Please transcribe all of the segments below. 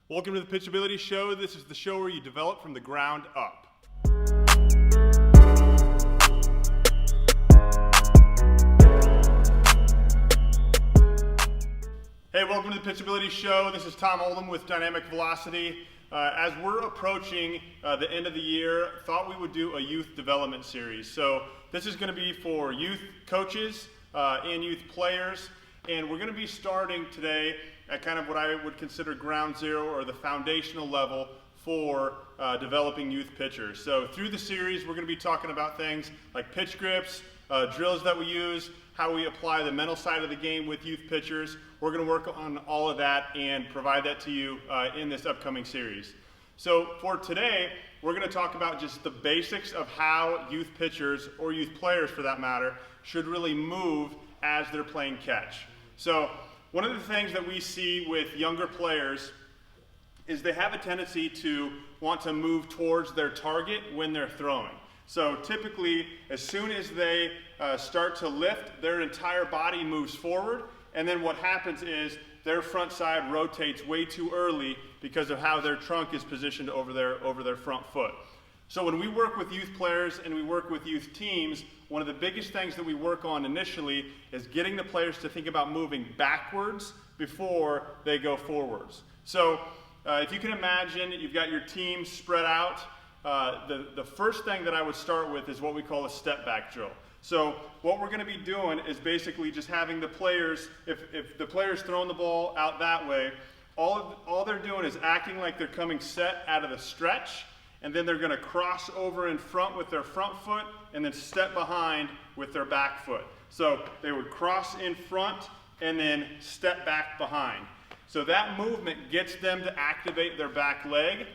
Welcome to the Pitchability Show. This is the show where you develop from the ground up. Hey, welcome to the Pitchability Show. This is Tom Oldham with Dynamic Velocity. As we're approaching the end of the year, thought we would do a youth development series. So this is going to be for youth coaches and youth players, and we're going to be starting today at kind of what I would consider ground zero, or the foundational level for developing youth pitchers. So through the series, we're going to be talking about things like pitch grips, drills that we use, how we apply the mental side of the game with youth pitchers. We're going to work on all of that and provide that to you in this upcoming series. So for today, we're going to talk about just the basics of how youth pitchers, or youth players for that matter, should really move as they're playing catch. So one of the things that we see with younger players is they have a tendency to want to move towards their target when they're throwing. So typically, as soon as they start to lift, their entire body moves forward, and then what happens is their front side rotates way too early because of how their trunk is positioned over their front foot. So when we work with youth players and we work with youth teams, one of the biggest things that we work on initially is getting the players to think about moving backwards before they go forwards. So if you can imagine, you've got your team spread out. The first thing that I would start with is what we call a step back drill. So what we're going to be doing is basically just having the players, if the player's throwing the ball out that way, all they're doing is acting like they're coming set out of the stretch, and then they're going to cross over in front with their front foot and then step behind with their back foot. So they would cross in front and then step back behind. So that movement gets them to activate their back leg,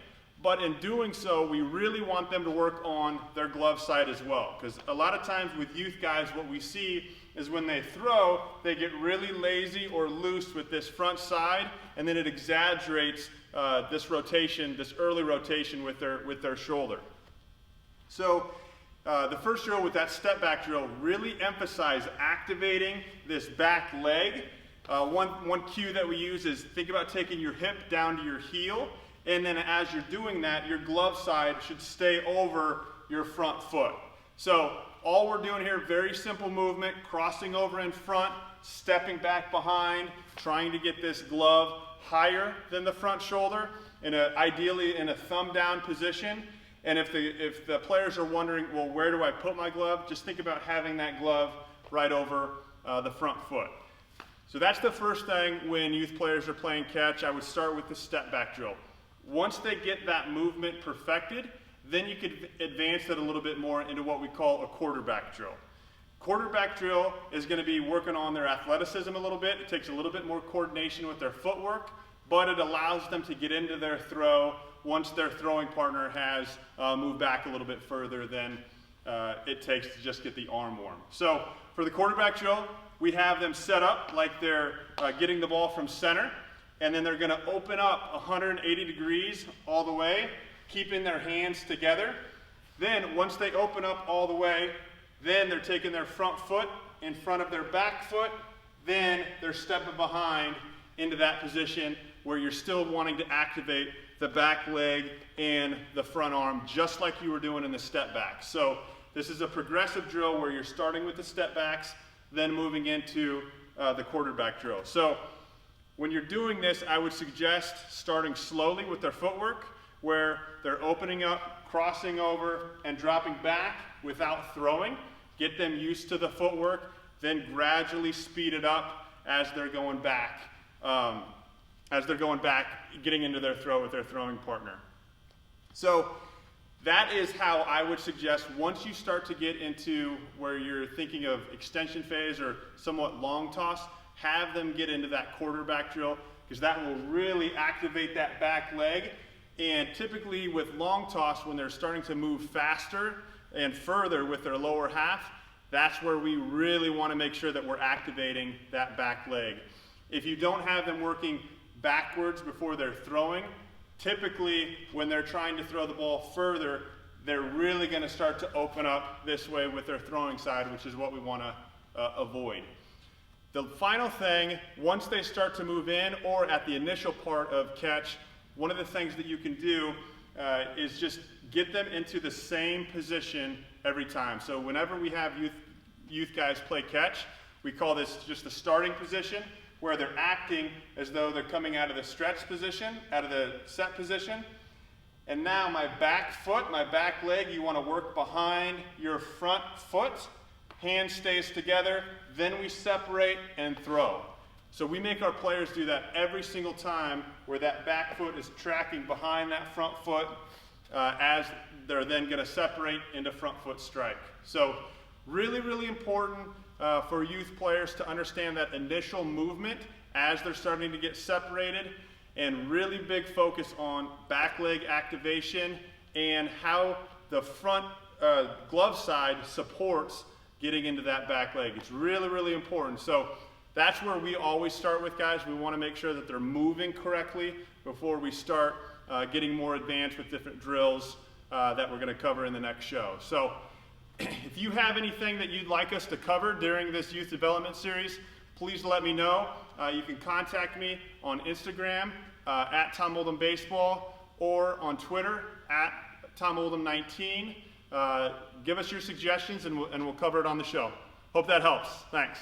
but in doing so, we really want them to work on their glove side as well. Because a lot of times with youth guys, what we see is when they throw, they get really lazy or loose with this front side, and then it exaggerates this rotation, this early rotation with their shoulder. So the first drill with that step back drill, really emphasize activating this back leg. One cue that we use is think about taking your hip down to your heel, and then as you're doing that, your glove side should stay over your front foot. So all we're doing here, very simple movement, crossing over in front, stepping back behind, trying to get this glove higher than the front shoulder, ideally in a thumb down position. And if the players are wondering, well, where do I put my glove? Just think about having that glove right over the front foot. So that's the first thing when youth players are playing catch. I would start with the step back drill. Once they get that movement perfected, then you could advance it a little bit more into what we call a quarterback drill. Quarterback drill is going to be working on their athleticism a little bit. It takes a little bit more coordination with their footwork, but it allows them to get into their throw once their throwing partner has moved back a little bit further than it takes to just get the arm warm. So for the quarterback drill, we have them set up like they're getting the ball from center, and then they're going to open up 180 degrees all the way, keeping their hands together. Then once they open up all the way, then they're taking their front foot in front of their back foot, then they're stepping behind into that position where you're still wanting to activate the back leg and the front arm, just like you were doing in the step back. So this is a progressive drill where you're starting with the step backs, then moving into the quarterback drill. So when you're doing this, I would suggest starting slowly with their footwork, where they're opening up, crossing over, and dropping back without throwing. Get them used to the footwork, then gradually speed it up as they're going back. Getting into their throw with their throwing partner. So that is how I would suggest, once you start to get into where you're thinking of extension phase or somewhat long toss, have them get into that quarterback drill, because that will really activate that back leg. And typically with long toss, when they're starting to move faster and further with their lower half, that's where we really want to make sure that we're activating that back leg. If you don't have them working backwards before they're throwing, typically when they're trying to throw the ball further, they're really going to start to open up this way with their throwing side, which is what we want to avoid. The final thing, once they start to move in or at the initial part of catch, one of the things that you can do is just get them into the same position every time. So whenever we have youth guys play catch, we call this just the starting position, where they're acting as though they're coming out of the stretch position, out of the set position. And now my back foot, my back leg, you want to work behind your front foot. Hand stays together, then we separate and throw. So we make our players do that every single time, where that back foot is tracking behind that front foot as they're then going to separate into front foot strike. So really, really important for youth players to understand that initial movement as they're starting to get separated, and really big focus on back leg activation and how the front glove side supports getting into that back leg. It's really, really important. So that's where we always start with guys. We want to make sure that they're moving correctly before we start getting more advanced with different drills that we're going to cover in the next show. So if you have anything that you'd like us to cover during this youth development series, please let me know. You can contact me on Instagram at Tom Oldham Baseball, or on Twitter at Tom Oldham 19. Give us your suggestions and we'll cover it on the show. Hope that helps. Thanks.